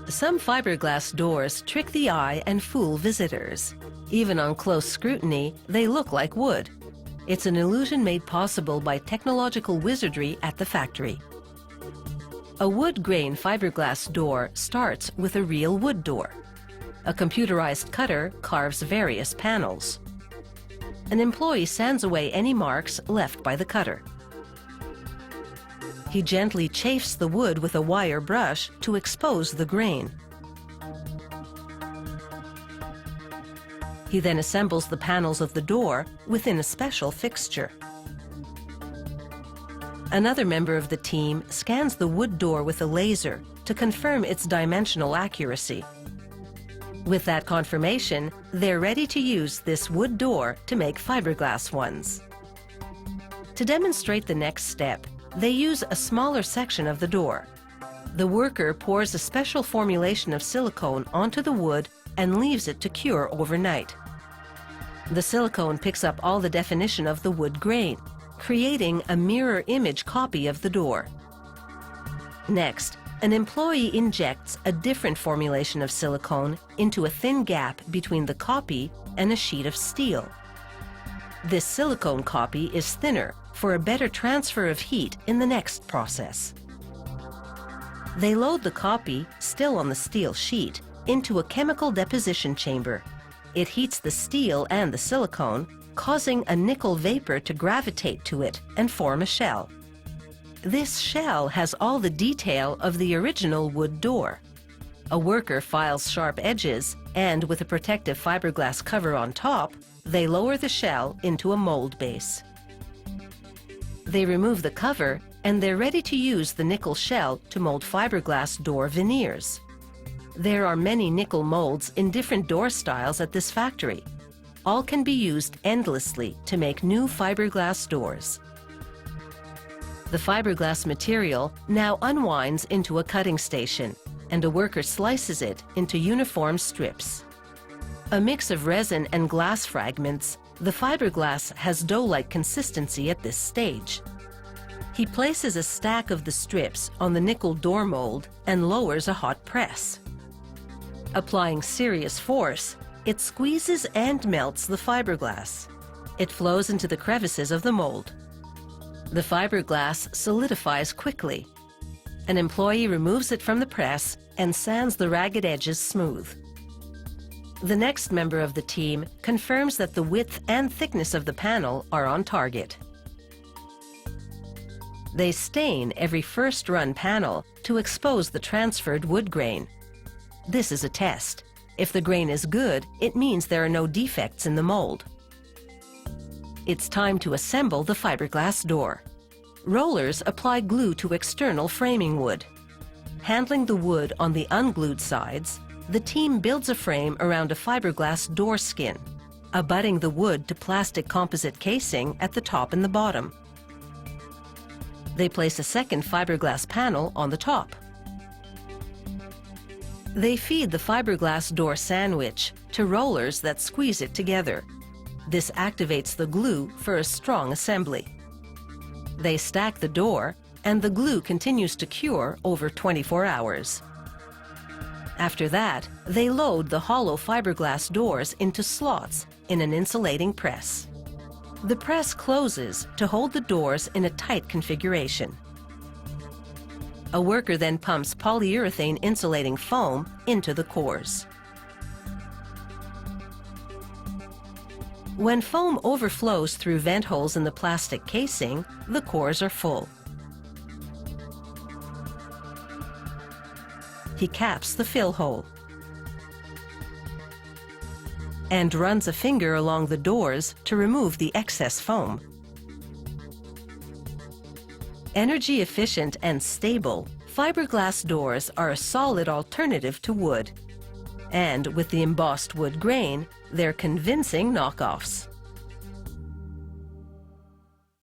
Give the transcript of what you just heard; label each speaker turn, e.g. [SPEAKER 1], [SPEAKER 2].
[SPEAKER 1] Some fiberglass doors trick the eye and fool visitors. Even on close scrutiny, they look like wood. It's an illusion made possible by technological wizardry at the factory. A wood grain fiberglass door starts with a real wood door. A computerized cutter carves various panels. An employee sands away any marks left by the cutter. He gently chafes the wood with a wire brush to expose the grain. He then assembles the panels of the door within a special fixture. Another member of the team scans the wood door with a laser to confirm its dimensional accuracy. With that confirmation, they're ready to use this wood door to make fiberglass ones. To demonstrate the next step, they use a smaller section of the door. The worker pours a special formulation of silicone onto the wood and leaves it to cure overnight. The silicone picks up all the definition of the wood grain, creating a mirror image copy of the door. Next, an employee injects a different formulation of silicone into a thin gap between the copy and a sheet of steel. This silicone copy is thinner for a better transfer of heat in the next process. They load the copy, still on the steel sheet, into a chemical deposition chamber. It heats the steel and the silicone, causing a nickel vapor to gravitate to it and form a shell. This shell has all the detail of the original wood door. A worker files sharp edges, and with a protective fiberglass cover on top, they lower the shell into a mold base. They remove the cover, and they're ready to use the nickel shell to mold fiberglass door veneers. There are many nickel molds in different door styles at this factory. All can be used endlessly to make new fiberglass doors. The fiberglass material now unwinds into a cutting station, and a worker slices it into uniform strips. A mix of resin and glass fragments, the fiberglass has dough-like consistency at this stage. He places a stack of the strips on the nickel door mold and lowers a hot press. Applying serious force, it squeezes and melts the fiberglass. It flows into the crevices of the mold. The fiberglass solidifies quickly. An employee removes it from the press and sands the ragged edges smooth. The next member of the team confirms that the width and thickness of the panel are on target. They stain every first-run panel to expose the transferred wood grain. This is a test. If the grain is good, it means there are no defects in the mold. It's time to assemble the fiberglass door. Rollers apply glue to external framing wood. Handling the wood on the unglued sides, the team builds a frame around a fiberglass door skin, abutting the wood to plastic composite casing at the top and the bottom. They place a second fiberglass panel on the top. They feed the fiberglass door sandwich to rollers that squeeze it together. This activates the glue for a strong assembly. They stack the door, and the glue continues to cure over 24 hours. After that, they load the hollow fiberglass doors into slots in an insulating press. The press closes to hold the doors in a tight configuration. A worker then pumps polyurethane insulating foam into the cores. When foam overflows through vent holes in the plastic casing, the cores are full. He caps the fill hole and runs a finger along the doors to remove the excess foam. Energy efficient and stable, fiberglass doors are a solid alternative to wood. And with the embossed wood grain, they're convincing knockoffs.